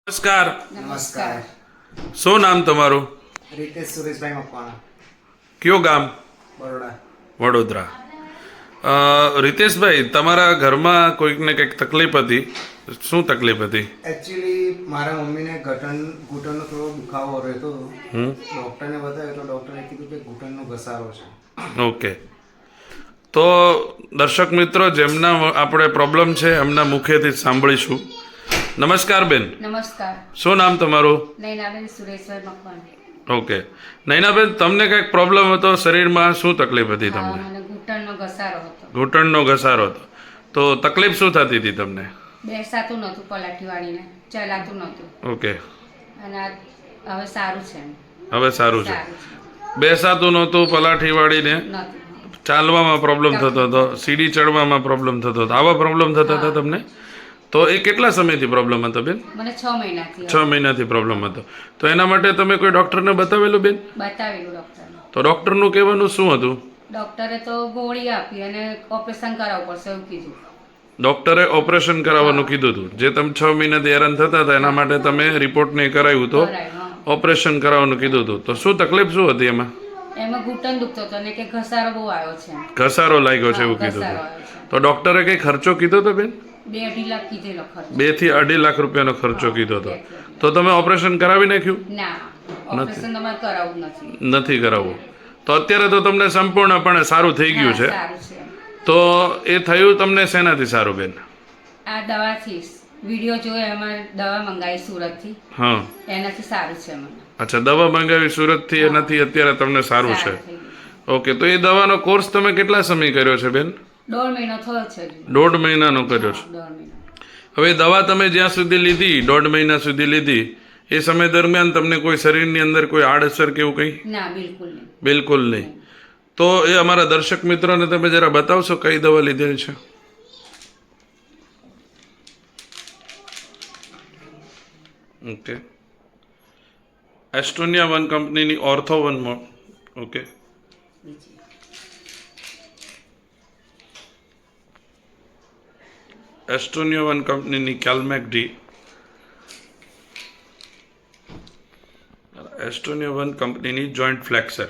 નમસ્કાર. નમસ્કાર. શું નામ તમારું? રીતેશ સુરેશભાઈ મકવાણા, કયો ગામ? બરોડા. વડોદરા. રીતેશભાઈ, તમારા ઘરમાં કોઈકને કંઈક તકલીફ હતી, શું તકલીફ હતી? એકચ્યુઅલી મારા મમ્મીને ઘૂંટણનો થોડો દુખાવો રહેતો હતો. ડૉક્ટરને બતાવ્યો તો ડૉક્ટરે કીધું કે ઘૂંટણનો ઘસારો છે. ઓકે. તો દર્શક મિત્રો, જેમના આપણે પ્રોબ્લેમ છે એમના મુખેથી સાંભળીશું. નમસ્કાર બેન. નમસ્કાર. શું નામ તમારું? નૈનાબેન સુરેશભાઈ મકવાણી. ઓકે. નૈનાબેન, તમને કંઈક પ્રોબ્લેમ હતો શરીરમાં? શું તકલીફ હતી તમને? મને ઘૂંટણનો ઘસારો હતો. ઘૂંટણનો ઘસારો હતો. તો તકલીફ શું થતી હતી તમને? બેસાતું નહોતું, પલાઠી વાળીને ચલાતું નહોતું. ઓકે. અને હવે સારું છે. હવે સારું છે. સારું છે. બેસાતું નહોતું, પલાઠી વાળીને નહોતું. ચાલવામાં પ્રોબ્લેમ થતો હતો, સીડી ચડવામાં પ્રોબ્લેમ થતો હતો, આવા પ્રોબ્લેમ થતા હતા તમને? તો એ કેટલા સમયથી પ્રોબ્લેમ હતો બેન? મને 6 મહિનાથી 6 મહિનાથી પ્રોબ્લેમ હતો. તો એના માટે તમે કોઈ ડૉક્ટરને બતાવેલું બેન? બતાવેલું ડૉક્ટરને. તો ડૉક્ટરનું કહેવાનું શું હતું? ડૉક્ટરે તો ગોળી આપી અને ઓપરેશન કરાવવું પડશે એવું કીધું. ડૉક્ટરે ઓપરેશન કરાવવાનું કીધું હતું. જે તમે 6 મહિનાથી હેરાન થતા હતા એના માટે તમે રિપોર્ટ નહીં કરાવ્યું તો ઓપરેશન કરાવવાનું કીધું હતું. તો શું તકલીફ શું હતી એમાં? એમાં ઘૂંટણ દુખતો હતો અને કે ઘસારો બહુ આવ્યો છે. ઘસારો લાગ્યો છે એવું કીધું ઘસારો હતું. આવ્યો છે. તો ડૉક્ટરે કંઈ ખર્ચો કીધો હતો બેન? 2-2.5 લાખ કીધેલો ખર્ચ. 2 થી 2.5 લાખ રૂપિયાનો ખર્ચો કીધો હતો. તો તમે ઓપરેશન કરાવી નાખ્યું? ના, ઓપરેશન તમારે કરાવવું નથી. નથી કરાવવું. તો અત્યારે તો તમને સંપૂર્ણપણે સારું થઈ ગયું છે. સારું છે. તો એ થયું તમને શેનાથી સારું બેન? આ દવાથી વિડીયો જોયો એમાં દવા મંગાવી સુરતથી, હા. એનાથી સારું છે મને. અચ્છા, દવા મંગાવી સુરતથી, એનાથી અત્યારે તમને સારું છે. સારું થઈ ગયું. ઓકે. તો એ દવાનો કોર્સ તમે કેટલા સમય કર્યો છે બેન? 1.5 મહિનો થયો છે હજુ. 1.5 મહિનાનો કર્યો છે. 1.5 મહિનો. હવે દવા તમે જ્યાં સુધી લીધી, 1.5 મહિના સુધી લીધી, એ સમય દરમિયાન તમને કોઈ શરીરની અંદર કોઈ આડઅસર કે એવું કંઈ? ના, બિલકુલ નહીં. બિલકુલ નહીં. તો એ અમારા દર્શક મિત્રોને તમે જરા બતાવશો કઈ દવા લીધેલી છે? ઓકે. એસ્ટોનિયા 1 કંપનીની ઓર્થો 1. ઓકે. બીજી. એસ્ટોનિયા 1 કંપનીની કેલ્મેક ડી. એસ્ટોનિયા 1 કંપનીની જોઈન્ટ ફ્લેક્સર.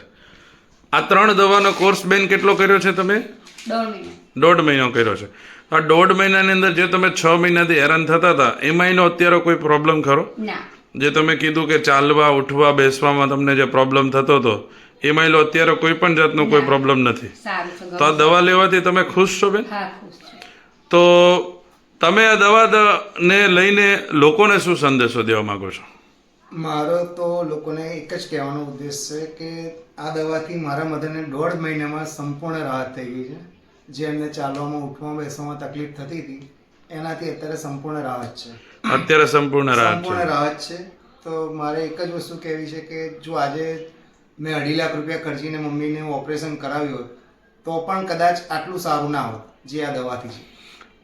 આ 3 દવાનો કોર્સ બેન કેટલો કર્યો છે તમે? 1.5 મહિનો. 1.5 મહિનો કર્યો છે. આ 1.5 મહિનાની અંદર જે તમે 6 મહિનાથી હેરાન થતા હતા એમાં એનો અત્યારે કોઈ પ્રોબ્લેમ ખરો? ના. જે તમે કીધું કે ચાલવા, ઉઠવા, બેસવામાં તમને જે પ્રોબ્લેમ થતો હતો એમાં એનો અત્યારે કોઈ પણ જાતનો કોઈ પ્રોબ્લેમ નથી. સારું છે. તો આ દવા લેવાથી તમે ખુશ છો બેન? હા, ખુશ છું. તો તમે આ દવાને લઈને લોકોને શું સંદેશો દેવા માંગો છો? મારો તો લોકોને એક જ કહેવાનો ઉદ્દેશ છે કે આ દવાથી મારા મધરને 1.5 મહિનામાં સંપૂર્ણ રાહત થઈ ગઈ છે. જે એમને ચાલવામાં, ઉઠવામાં, બેસવામાં તકલીફ થતી હતી એનાથી અત્યારે સંપૂર્ણ રાહત છે. અત્યારે સંપૂર્ણ રાહત સંપૂર્ણ છે. રાહત છે. તો મારે એક જ વસ્તુ કહેવી છે કે જો આજે મેં 2.5 લાખ રૂપિયા ખર્ચીને મમ્મીને ઓપરેશન કરાવ્યું હોત તો પણ કદાચ આટલું સારું ના હોત જે આ દવાથી છે.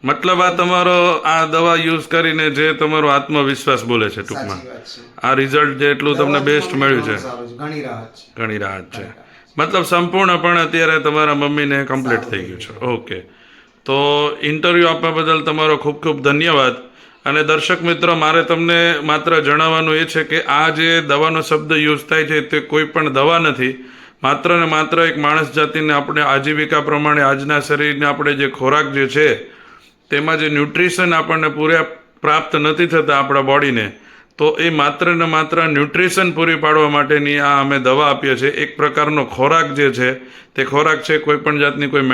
મતલબ આ તમારો આ દવા યુઝ કરીને જે તમારો આત્મવિશ્વાસ બોલે છે ટૂંકમાં, સાચી વાત છે. આ રિઝલ્ટ જે એટલું તમને બેસ્ટ મળ્યું છે, સારું છે. ઘણી રાહત છે. ઘણી રાહત છે. મતલબ સંપૂર્ણપણે અત્યારે તમારા મમ્મીને કમ્પ્લીટ થઈ ગયું છે. ઓકે. તો ઇન્ટરવ્યૂ આપવા બદલ તમારો ખૂબ ખૂબ ધન્યવાદ. અને દર્શક મિત્રો, મારે તમને માત્ર જણાવવાનું એ છે કે આ જે દવાનો શબ્દ યુઝ થાય છે તે કોઈ પણ દવા નથી. માત્ર ને માત્ર એક માણસ જાતિને આપણે આજીવિકા પ્રમાણે આજના શરીરને આપણે જે ખોરાક જે છે તેમાં જે ન્યુટ્રિશન આપણને પૂરા પ્રાપ્ત નથી થતા આપણા બોડીને, તો એ માત્ર ને માત્ર ન્યુટ્રિશન પૂરી પાડવા માટેની આ અમે દવા આપીએ છીએ. એક પ્રકારનો ખોરાક જે છે તે ખોરાક છે, કોઈ પણ જાતની કોઈ